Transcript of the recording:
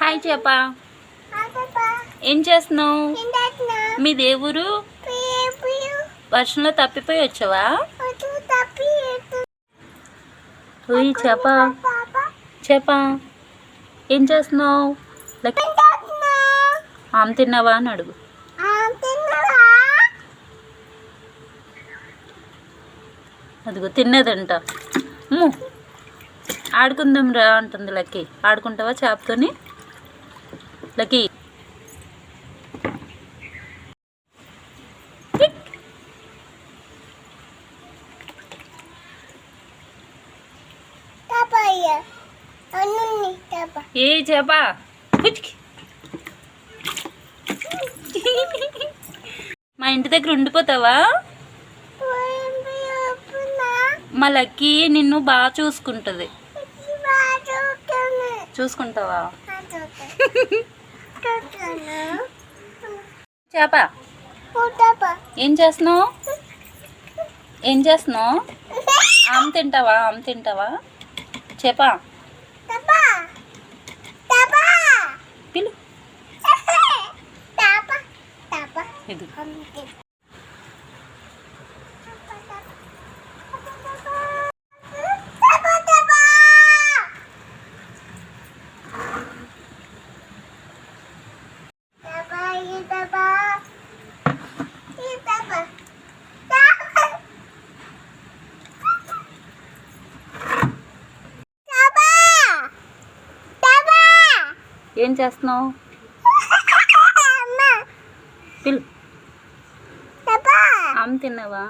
Hi చెప్పా. ఏం చేస్తున్నావు? మీ దేవురు వర్షంలో తప్పిపోయి వచ్చావా? చెప్పా చెప్పా ఏం చేస్తున్నావు? ఆమె తిన్నావా అని అడుగు. అదిగో తిన్నదంట. ఆడుకుందాం రా అంటుంది లక్కీ. ఆడుకుంటావా చేపతోని? లక్కీ ఏ చేప మా ఇంటి దగ్గర ఉండిపోతావా? మా లక్కీ నిన్ను బాగా చూసుకుంటుంది. చూసుకుంటావా? చేప ఏం చేస్తున్నావు? ఏం చేస్తున్నావు? ఆమె తింటావా? ఆమె తింటావా? చేప పిలు. ఇది ఏం చేస్తున్నావు? పిలు. ఆమె తిన్నావా?